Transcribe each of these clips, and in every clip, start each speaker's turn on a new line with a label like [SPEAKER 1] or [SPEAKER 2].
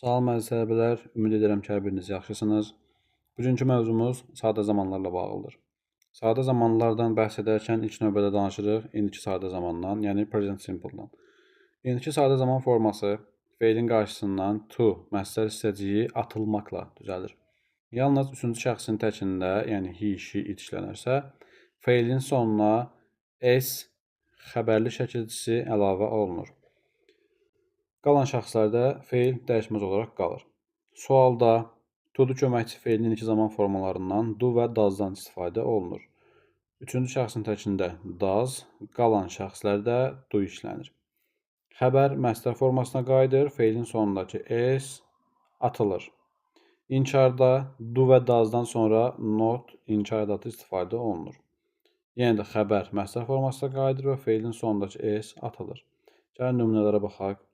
[SPEAKER 1] Salam əziz tələbələr, ümid edirəm ki, hər biriniz yaxşısınız. Bugünkü mövzumuz sadə zamanlarla bağlıdır. Sadə zamanlardan bəhs edərkən ilk növbədə danışırıq indiki sadə zamandan, yəni present simple-dan. İndiki sadə zaman forması feilin qarşısından to məsdər hissəciyi atılmaqla düzəlir. Yalnız üçüncü şəxsin təkində, yəni he, she, it işlənərsə, feilin sonuna s xəbərli şəkilçisi əlavə olunur. Qalan şəxslərdə feil dəyişməz olaraq qalır. Sualda to-du köməkçi feilin ilk zaman formalarından do və does-dan istifadə olunur. Üçüncü şəxsin təkində does, qalan şəxslərdə do işlənir. Xəbər məsdər formasına qayıdır, feilin sonundakı s atılır. İnkarda do və does-dan sonra not inkar ədatı istifadə olunur. Yenə də xəbər məsdər formasına qayıdır və feilin sonundakı s atılır. Gəlin nümunələrə baxaq.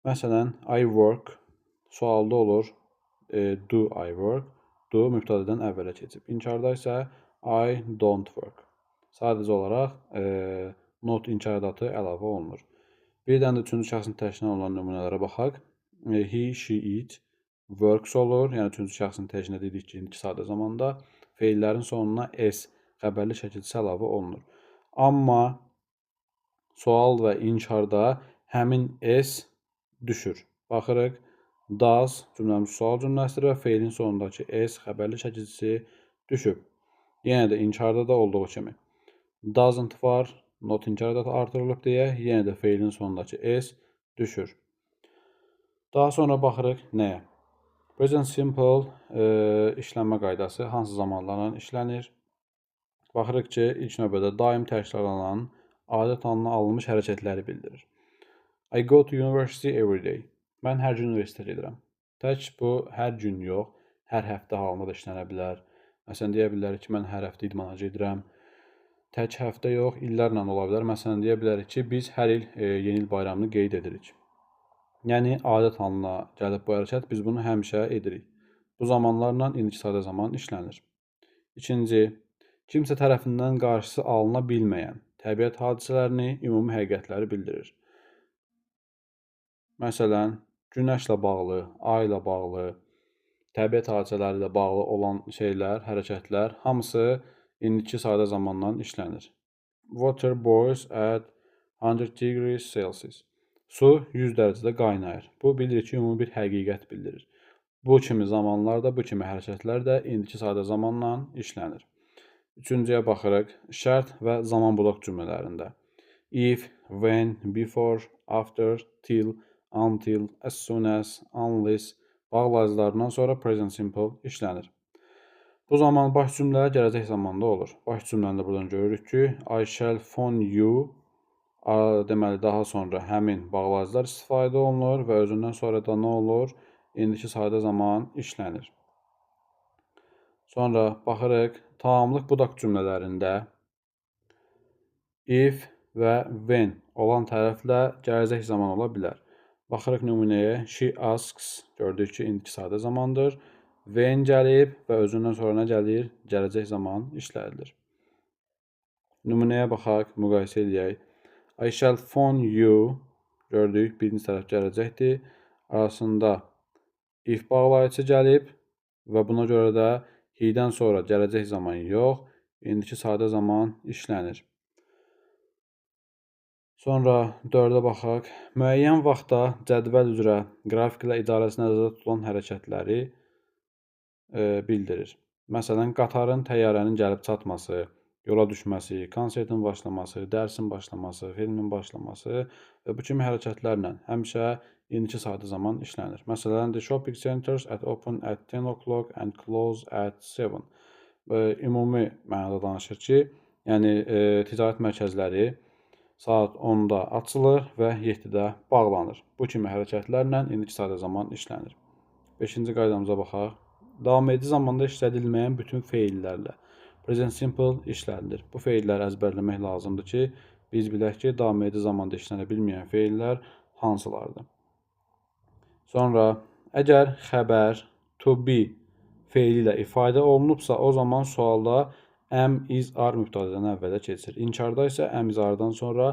[SPEAKER 1] Məsələn, I work sualda olur do I work. Do mübtədədən əvvələ keçib. İnkarda isə I don't work. Sadəcə olaraq not inkar ədatı əlavə olunur. Bir dənə də üçüncü şəxsin təşkilinə olan nümunələrə baxaq. He, she, it works olur. Yəni üçüncü şəxsin təşkilinə dedik ki, indiki sadə zamanda feillərin sonuna s xəbərli şəkilçisi əlavə olunur. Amma sual və inkarda həmin s düşür. Baxırıq, does cümləmiz sual cümləsidir və feilin sonundakı s xəbərli şəkilçisi düşüb. Yenə də inkarda da olduğu kimi. Doesn't var, not inkar ədatı artırılıb deyə, yenə də feilin sonundakı s düşür. Daha sonra baxırıq nəyə? Present simple işlənmə qaydası hansı zamanlarla işlənir? Baxırıq ki, ilk növbədə daim təkrarlanan, adət halına alınmış hərəkətləri bildirir. I go to university every day. Mən hər gün universitetə gedirəm. Tək bu hər gün yox, hər həftə halında da işlənə bilər. Məsələn, deyə bilərik ki, mən hər həftə idmana gedirəm. Tək həftə yox, illərlə ola bilər. Məsələn, deyə bilərik ki, biz hər il yeni il bayramını qeyd edirik. Yəni, adət halına gəlib bu hərəkət, biz bunu həmişə edirik. Bu zamanlarla indiki sadə zaman işlənir. İkinci, kimsə tərəfindən qarşısı alına bilməyən təbiət hadisələrini, ümumi həqiqətləri bildirir. Məsələn, günəşlə bağlı, ay ilə bağlı, təbiət hadisələri ilə bağlı olan şeylər, hərəkətlər hamısı indiki sadə zamandan işlənir. Water boils at 100 degrees Celsius. Su 100 dərəcədə qaynayır. Bu bildirir ki, ümumi bir həqiqət bildirir. Bu kimi zamanlarda, bu kimi hərəkətlər də indiki sadə zamanla işlənir. Üçüncüyə baxırıq, şərt və zaman blok cümlələrində. If, when, before, after, till, until, as soon as, unless bağlayıcılarından sonra present simple işlənir. Bu zaman baş cümlə gələcək zamanda olur. Baş cümləni də buradan görürük ki, I shall phone you deməli daha sonra həmin bağlayıcılar istifadə olunur və özündən sonra da nə olur? İndiki sadə zaman işlənir. Sonra baxırıq, tamamlıq budaq cümlələrində if və when olan tərəflə gələcək zaman ola bilər. Baxırıq nümunəyə, she asks, gördük ki, indiki sadə zamandır. When gəlib və özündən sonra nə gəlir? Gələcək zaman işlədilir. Nümunəyə baxaq, müqayisə edək. I shall phone you, gördük, birinci tərəf gələcəkdir. Arasında if bağlayıcı gəlib və buna görə də he-dən sonra gələcək zaman yox, indiki sadə zaman işlənir. Sonra 4-ə baxaq. Müəyyən vaxtda cədvəl üzrə qrafik ilə idarəsi nəzərdə tutulan hərəkətləri bildirir. Məsələn, qatarın, təyyarənin gəlib çatması, yola düşməsi, konsertin başlaması, dərsin başlaması, filmin başlaması və bu kimi hərəkətlərlə həmişə indiki sadə zaman işlənir. Məsələn, the shopping centers open at 10 o'clock and close at 7. Ümumi mənada danışır ki, yəni ticarət mərkəzləri saat 10-da açılır və 7-də bağlanır. Bu kimi hərəkətlərlə indiki sadə zaman işlənir. 5-ci qaydamıza baxaq. Davam edici zamanda işlədilməyən bütün feillərlə present simple işlədilir. Bu feilləri əzbərləmək lazımdır ki, biz bilək ki, davam edici zamanda işlənə bilməyən feillər hansılardır. Sonra, əgər xəbər to be feili ilə ifadə olunubsa, o zaman sualda am, is, are mübtədədən əvvələ keçir. İnkarda isə am, is, are-dan sonra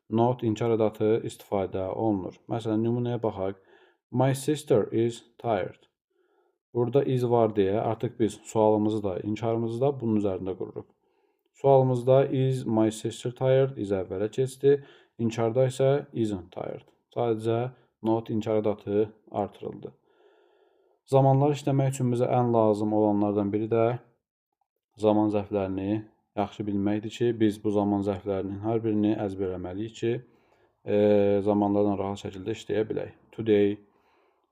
[SPEAKER 1] not inkar ədatı istifadə olunur. Məsələn, nümunəyə baxaq. My sister is tired. Burada is var deyə artıq biz sualımızı da, inkarımızı da bunun üzərində qururuq. Sualımızda is my sister tired is əvvələ keçdi. İnkarda isə isn't tired. Sadəcə not inkar adatı artırıldı. Zamanlar işləmək üçün bizə ən lazım olanlardan biri də zaman zərflərini yaxşı bilməkdir ki, biz bu zaman zərflərinin hər birini əzbərləməliyik ki, zamanlarla rahat şəkildə işləyə bilək. Today,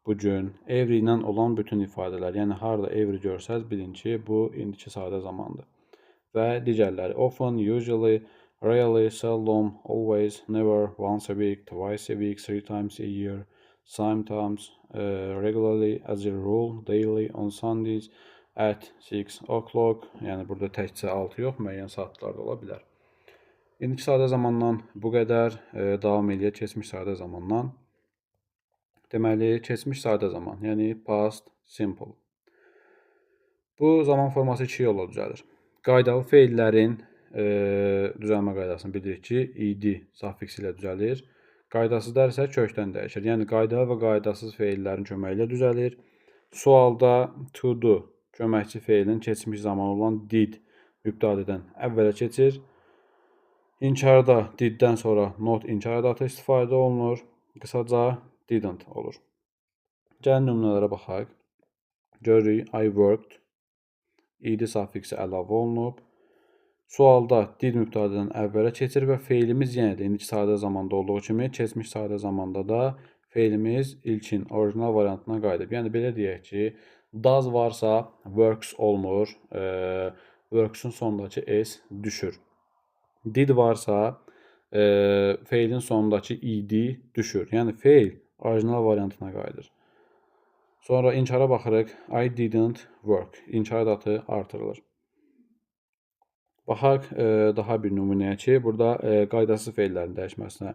[SPEAKER 1] bugün, every ilə olan bütün ifadələr, yəni harada every görsəz bilin ki, bu indiki sadə zamandır. Və digərləri often, usually, rarely, seldom, always, never, once a week, twice a week, 3 times a year, sometimes, regularly, as a rule, daily, on Sundays, at 6 o'clock. Yəni burada təkcə 6 yox, müəyyən saatlar da ola bilər. İndiki sadə zamandan bu qədər. Davam eləyək keçmiş sadə zamandan. Deməli, keçmiş sadə zaman, yəni past simple. Bu zaman forması 2 yolla düzəlir. Qaydalı feillərin düzəlmə qaydasını bilirik ki, id safiksi ilə düzəlir. Qaydasızlar isə kökdən dəyişir. Yəni qaydalı və qaydasız feillərin köməyi ilə düzəlir. Sualda to do köməkçi feilin keçmiş zamanı olan did mübtədədən əvvələ keçir. İnkarda diddən sonra not inkar adatı istifadə olunur. Qısaca didn't olur. Gəlin nümunələrə baxaq. Görürük I worked. İdi safiksi əlavə olunub. Sualda did mübtədədən əvvələ keçir və feilimiz yenə də indiki sadə zamanda olduğu kimi keçmiş sadə zamanda da feilimiz ilkin orijinal variantına qayıdıb. Yəni belə deyək ki, does varsa works olmur. Works-un sonundakı s düşür. Did varsa feilin sonundakı id düşür. Yəni feil orijinal variantına qayıdır. Sonra inkara baxırıq. I didn't work. İnkar adatı artırılır. Baxaq daha bir nümunəyə ki, burada qaydasız feillərin dəyişməsinə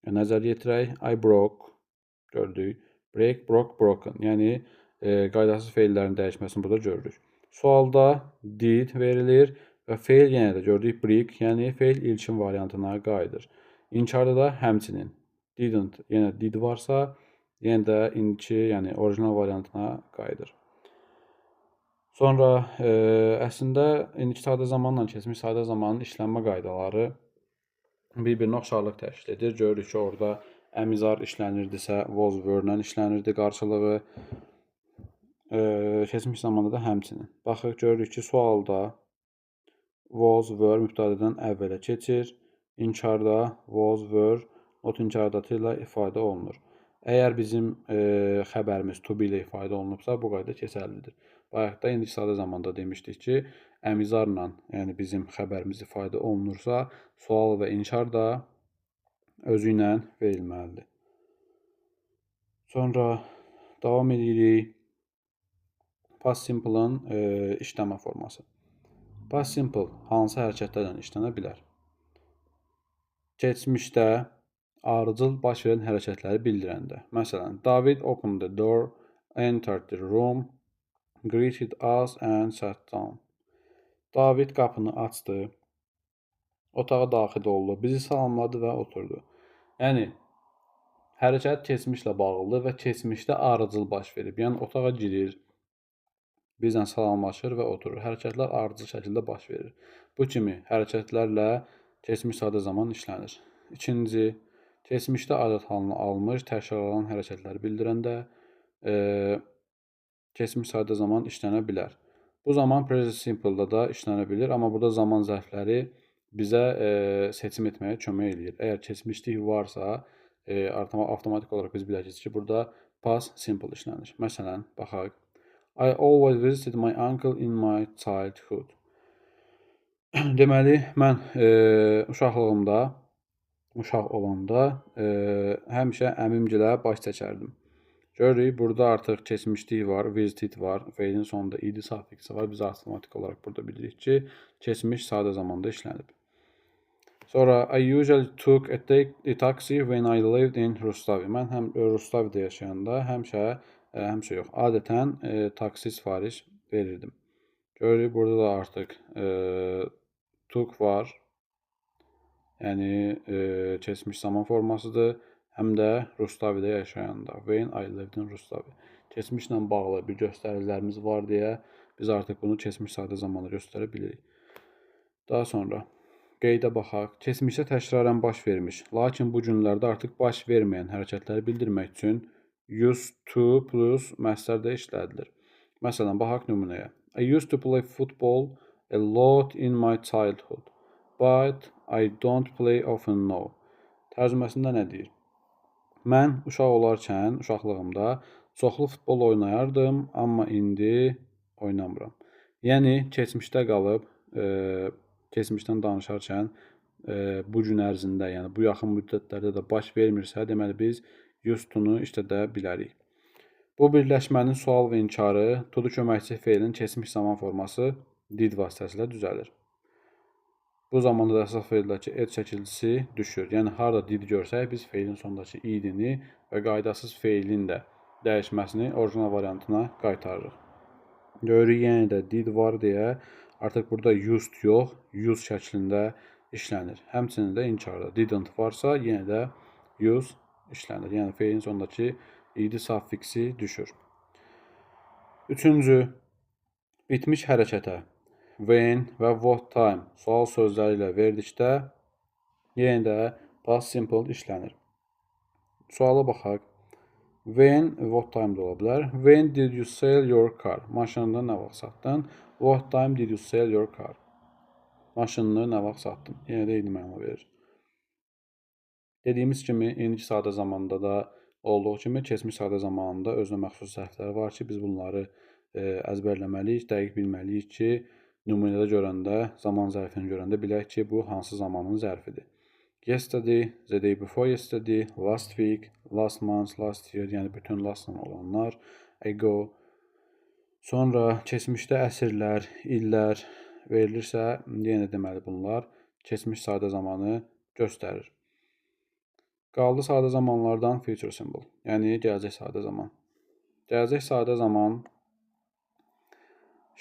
[SPEAKER 1] nəzər yetirək. I broke, gördük. Break, broke, broken. Yəni qaydasız feillərin dəyişməsini burada görürük. Sualda did verilir və feil yenə də gördük break, yəni feil ilkin variantına qayıdır. İnkarda da həmçinin didn't, yenə did varsa, yenə də indiki, yəni orijinal variantına qayıdır. Sonra əslində indiki sadə zamanla keçmiş sadə zamanın işlənmə qaydaları bir-birinə oxşarlıq təşkil edir. Görürük ki, orada əmizar işlənirdisə, was were-lə işlənirdi qarşılığı. Keçmiş zamanda da həmçinin. Baxıq, görürük ki, sualda was were mübtədədən əvvələ keçir. İnkarda was were not inkar adatı ilə ifadə olunur. Əgər bizim xəbərimiz to be ilə ifadə olunubsa, bu qayda keçərlidir. Bayaqda indiki sadə zamanda demişdik ki, əmizarla, yəni bizim xəbərimiz ifadə olunursa, sual və inkar da özü ilə verilməlidir. Sonra davam edirik. Past simple-ın işləmə forması. Past simple hansı hərəkətlərlə işlənə bilər? Keçmişdə ardıcıl baş verən hərəkətləri bildirəndə. Məsələn, David opened the door, entered the room, greeted us and sat down. David qapını açdı, otağa daxil oldu, bizi salamladı və oturdu. Yəni, hərəkət keçmişlə bağlıdır və keçmişdə ardıcıl baş verib. Yəni, otağa girir, bizlə salamlaşır və oturur. Hərəkətlər ardıcıl şəkildə baş verir. Bu kimi hərəkətlərlə keçmiş sadə zaman işlənir. İkinci, keçmişdə adət halını almış, təkrarlanan hərəkətləri bildirəndə keçmiş sadə zaman işlənə bilər. Bu zaman present simple-da da işlənə bilir, amma burada zaman zərfləri bizə seçim etməyə kömək edir. Əgər keçmişlik varsa, avtomatik olaraq biz biləcəyik ki, burada past simple işlənir. Məsələn, baxaq. I always visited my uncle in my childhood. Deməli, mən uşaq olanda həmişə əmimgilə baş çəkərdim. Görürük, burada artıq keçmişlik var, visited var, feilin sonunda id safiksi var. Biz avtomatik olaraq burada bilirik ki, keçmiş sadə zamanda işlənib. Sonra, I usually took a taxi when I lived in Rustavi. Mən həm Rustavidə yaşayanda həmişə yox, adətən taksi sifariş verirdim. Görürük, burada da artıq took var. Yəni, keçmiş zaman formasıdır. həm də Rustavidə yaşayanda. When I lived in Rustavi. Keçmişlə bağlı bir göstəricilərimiz var deyə biz artıq bunu keçmiş sadə zamanda göstərə bilirik. Daha sonra qeydə baxaq. Keçmişdə təkrarən baş vermiş, lakin bu günlərdə artıq baş verməyən hərəkətləri bildirmək üçün used to plus məstər də işlədilir. Məsələn, baxaq nümunəyə. I used to play football a lot in my childhood, but I don't play often now. Tərcüməsində nə deyir? Mən uşaq olarkən, uşaqlığımda çoxlu futbol oynayardım, amma indi oynamıram. Yəni, keçmişdə qalıb, keçmişdən danışarkən bu gün ərzində, yəni bu yaxın müddətlərdə də baş vermirsə, deməli biz used to-nu işlədə bilərik. Bu birləşmənin sual və inkarı to-du köməkçi feilin keçmiş zaman forması did vasitəsilə düzəlir. Bu zamanda da əsas feildəki et çəkilisi düşür. Yəni, harada did görsək, biz feilin sonundakı idini və qaydasız feilin də dəyişməsini orijinal variantına qaytarırıq. Görürük, yenə də did var deyə artıq burada used yox, use şəklində işlənir. Həmçinin də inkarda didn't varsa, yenə də use işlənir. Yəni, feilin sonundakı id suffiksi düşür. Üçüncü, bitmiş hərəkətə when və what time sual sözləri ilə verdikdə yenə də past simple işlənir. Suala baxaq. When, what time da ola bilər. When did you sell your car? Maşınını nə vaxt satdın? What time did you sell your car? Maşınını nə vaxt satdın? Yenə də eyni məna verir. Dediyimiz kimi, indiki sadə zamanda da olduğu kimi keçmiş sadə zamanında özünə məxsus səhvləri var ki, biz bunları əzbərləməliyik, dəqiq bilməliyik ki, nümunədə görəndə, zaman zərfini görəndə bilək ki, bu hansı zamanın zərfidir. Yesterday, the day before yesterday, last week, last month, last year, yəni bütün lastla olanlar, ago. Sonra keçmişdə əsrlər, illər verilirsə, yenə deməli bunlar keçmiş sadə zamanı göstərir. Qaldı sadə zamanlardan future simple, yəni gələcək sadə zaman. Gələcək sadə zaman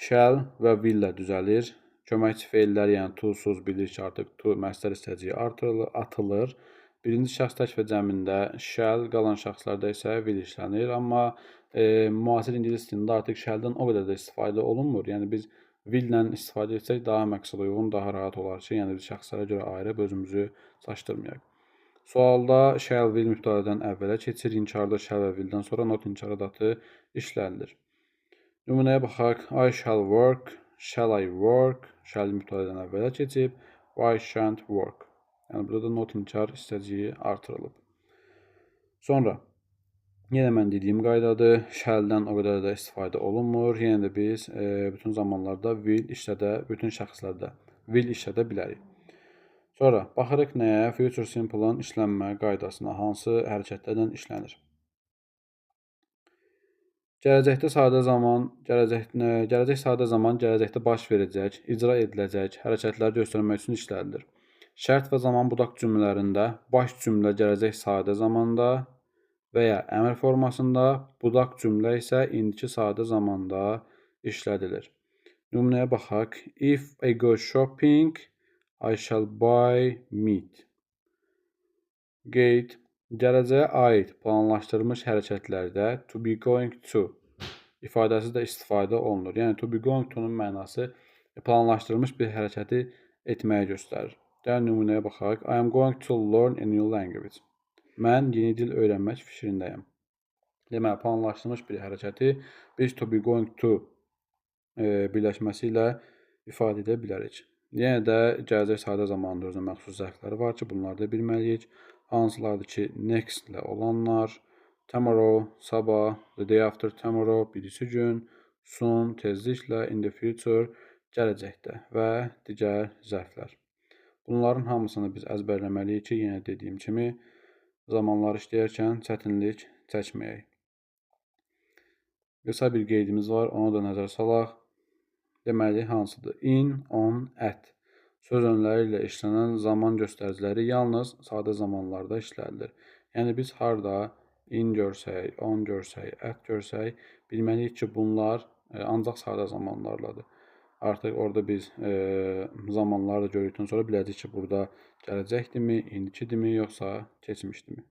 [SPEAKER 1] shall və will ilə düzəlir. Köməkçi feillər, yəni to-suz bilir ki, artıq to məstər istəciyi atılır. Birinci şəxs tək və cəmində shall, qalan şəxslərdə isə will işlənir. Amma müasir ingilis dilində artıq shall-dan o qədər də istifadə olunmur. Yəni biz will-lə istifadə etsək daha məqsədə uyğun, daha rahat olar ki, yəni biz şəxslərə görə ayırıb özümüzü çaşdırmayaq. Sualda shall will mübtədədən əvvələ keçir, inkarda shall və will-dən sonra not inkar adatı işlənilir. Nümunəyə baxaq. I shall work, shall I work, shall mübtədədən əvvələ keçib, I shan't work. Yəni burada da not inkar istəciyi artırılıb. Sonra, yenə mən dediyim qaydadır, shall-dən o qədər də istifadə olunmur. Yenə də biz bütün zamanlarda will işlədə, bütün şəxslərdə will işlədə bilərik. Sonra, baxırıq nəyə? Future simple-ın işlənmə qaydasına, hansı hərəkətlərdən işlənir. Gələcək sadə zaman gələcəkdə baş verəcək, icra ediləcək hərəkətləri göstərmək üçün işlədilir. Şərt və zaman budaq cümlələrində baş cümlə gələcək sadə zamanda və ya əmr formasında, budaq cümlə isə indiki sadə zamanda işlədilir. Nümunəyə baxaq. If I go shopping, I shall buy meat. Qeyd. Gələcəyə aid planlaşdırılmış hərəkətlərdə to be going to ifadəsi də istifadə olunur. Yəni to be going to-nun mənası planlaşdırılmış bir hərəkəti etməyə göstərir. Gəlin nümunəyə baxaq. I am going to learn a new language. Mən yeni dil öyrənmək fikrindəyəm. Deməli, planlaşdırılmış bir hərəkəti biz to be going to birləşməsi ilə ifadə edə bilərik. Yenə də gələcək sadə zamanında özünə məxsus zərfləri var ki, bunları da bilməliyik. Hansılardır ki, next ilə olanlar, tomorrow, sabah, the day after tomorrow, birisi gün, soon, tezliklə, in the future, gələcəkdə və digər zərflər. Bunların hamısını biz əzbərləməliyik ki, yenə dediyim kimi, zamanları işləyərkən çətinlik çəkməyək. Qısa bir qeydimiz var, ona da nəzər salaq. Deməli, hansıdır? In, on, at. Söz önləri ilə işlənən zaman göstəriciləri yalnız sadə zamanlarda işlədilir. Yəni, biz harada in görsək, on görsək, at görsək, bilməliyik ki, bunlar ancaq sadə zamanlarladır. Artıq orada biz zamanları da gördükdən sonra biləcəyik ki, burada gələcəkdirmi, indikidirmi, yoxsa keçmişdirmi?